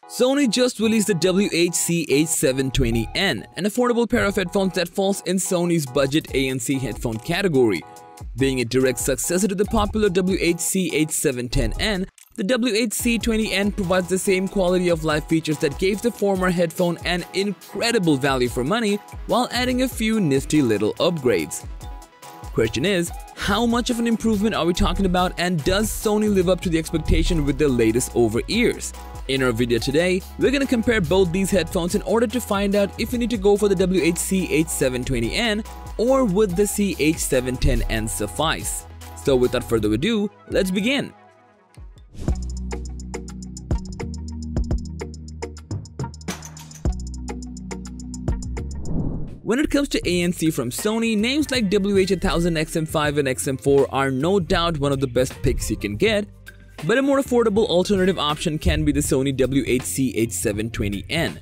Sony just released the WH-CH720N, an affordable pair of headphones that falls in Sony's budget ANC headphone category. Being a direct successor to the popular WH-CH710N, the WH-CH720N provides the same quality of life features that gave the former headphone an incredible value for money while adding a few nifty little upgrades. Question is, how much of an improvement are we talking about, and does Sony live up to the expectation with their latest over-ears? In our video today, we're going to compare both these headphones in order to find out if you need to go for the WH-CH720N or would the CH710N suffice. So without further ado, let's begin. When it comes to ANC from Sony, names like WH-1000XM5 and XM4 are no doubt one of the best picks you can get, but a more affordable alternative option can be the Sony WH-CH720N.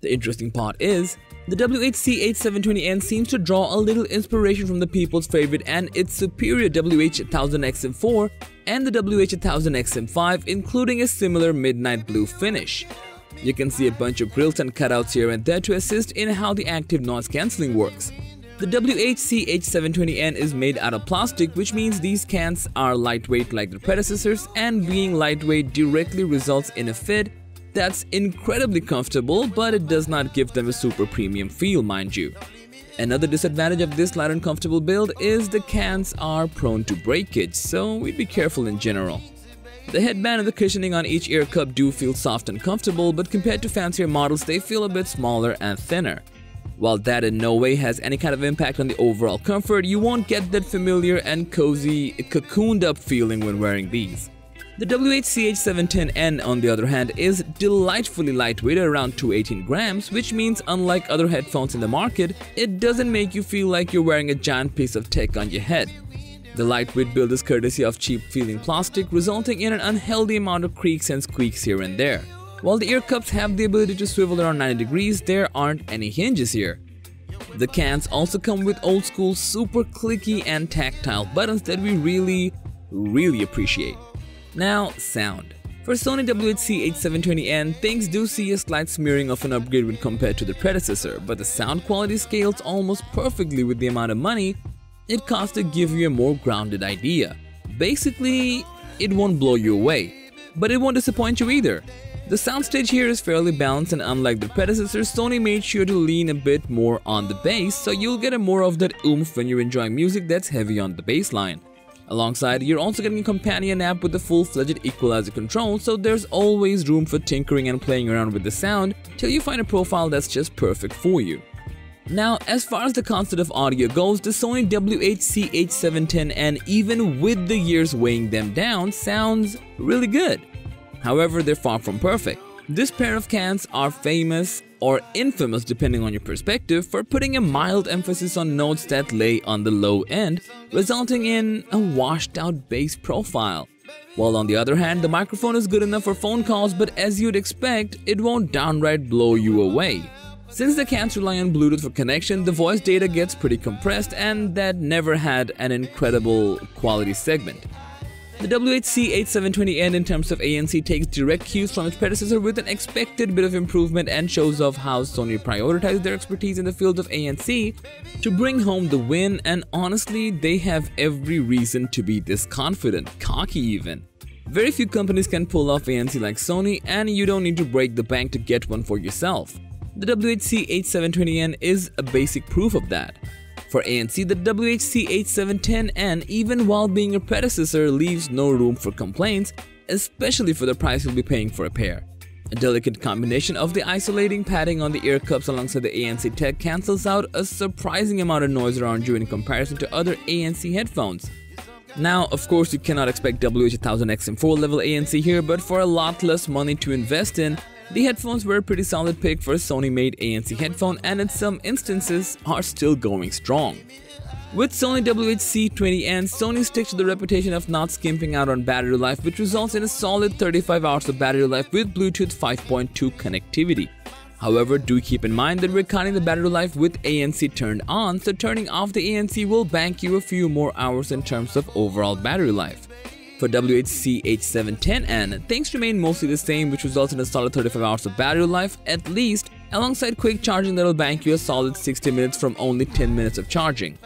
The interesting part is, the WH-CH720N seems to draw a little inspiration from the people's favorite and its superior WH-1000XM4 and the WH-1000XM5, including a similar midnight blue finish. You can see a bunch of grills and cutouts here and there to assist in how the active noise cancelling works. The WH-CH720N is made out of plastic, which means these cans are lightweight like their predecessors, and being lightweight directly results in a fit that's incredibly comfortable, but it does not give them a super premium feel, mind you. Another disadvantage of this light and comfortable build is the cans are prone to breakage, so we'd be careful in general. The headband and the cushioning on each ear cup do feel soft and comfortable, but compared to fancier models, they feel a bit smaller and thinner. While that in no way has any kind of impact on the overall comfort, you won't get that familiar and cozy, cocooned up feeling when wearing these. The WH-CH710N, on the other hand, is delightfully lightweight, around 218 grams, which means unlike other headphones in the market, it doesn't make you feel like you're wearing a giant piece of tech on your head. The lightweight build is courtesy of cheap-feeling plastic, resulting in an unhealthy amount of creaks and squeaks here and there. While the ear cups have the ability to swivel around 90 degrees, there aren't any hinges here. The cans also come with old-school, super clicky and tactile buttons that we really appreciate. Now, sound. For Sony WH-CH720N, things do see a slight smearing of an upgrade when compared to the predecessor, but the sound quality scales almost perfectly with the amount of money it costs to give you a more grounded idea. Basically, it won't blow you away, but it won't disappoint you either. The soundstage here is fairly balanced, and unlike the predecessor, Sony made sure to lean a bit more on the bass, so you'll get more of that oomph when you're enjoying music that's heavy on the bass line. Alongside, you're also getting a companion app with the full-fledged Equalizer control, so there's always room for tinkering and playing around with the sound till you find a profile that's just perfect for you. Now, as far as the concept of audio goes, the Sony WH-CH710N, even with the years weighing them down, sounds really good. However, they're far from perfect. This pair of cans are famous or infamous, depending on your perspective, for putting a mild emphasis on notes that lay on the low end, resulting in a washed-out bass profile. While on the other hand, the microphone is good enough for phone calls, but as you'd expect, it won't downright blow you away. Since the cans rely on Bluetooth for connection, the voice data gets pretty compressed, and that never had an incredible quality segment. The WH-CH720N in terms of ANC takes direct cues from its predecessor with an expected bit of improvement and shows off how Sony prioritized their expertise in the field of ANC to bring home the win, and honestly, they have every reason to be this confident, cocky even. Very few companies can pull off ANC like Sony, and you don't need to break the bank to get one for yourself. The WH-CH720N is a basic proof of that. For ANC, the WH-CH710N, even while being a predecessor, leaves no room for complaints, especially for the price you'll be paying for a pair. A delicate combination of the isolating padding on the ear cups alongside the ANC tech cancels out a surprising amount of noise around you in comparison to other ANC headphones. Now, of course, you cannot expect WH-1000XM4 level ANC here, but for a lot less money to invest in, the headphones were a pretty solid pick for a Sony-made ANC headphone, and in some instances are still going strong. With Sony WH-CH720N, Sony sticks to the reputation of not skimping out on battery life, which results in a solid 35 hours of battery life with Bluetooth 5.2 connectivity. However, do keep in mind that we're counting the battery life with ANC turned on, so turning off the ANC will bank you a few more hours in terms of overall battery life. For WH-CH710N, things remain mostly the same, which results in a solid 35 hours of battery life at least, alongside quick charging that'll bank you a solid 60 minutes from only 10 minutes of charging.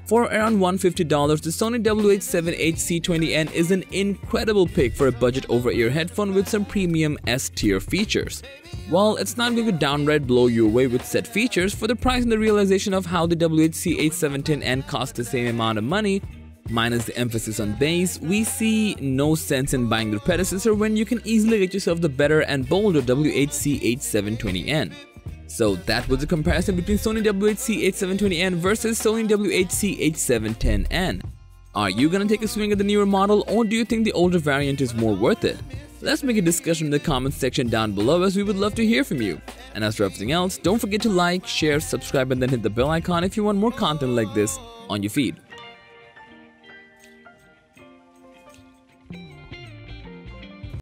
For around $150, the Sony WH-710N is an incredible pick for a budget over-ear headphone with some premium S-tier features. While it's not going to downright blow you away with set features, for the price and the realization of how the WH-CH710N costs the same amount of money, minus the emphasis on bass, we see no sense in buying the predecessor when you can easily get yourself the better and bolder WH-CH720N. So that was a comparison between Sony WH-CH720N versus Sony WH-CH710N. Are you gonna take a swing at the newer model, or do you think the older variant is more worth it? Let's make a discussion in the comments section down below, as we would love to hear from you. And as for everything else, don't forget to like, share, subscribe, and then hit the bell icon if you want more content like this on your feed.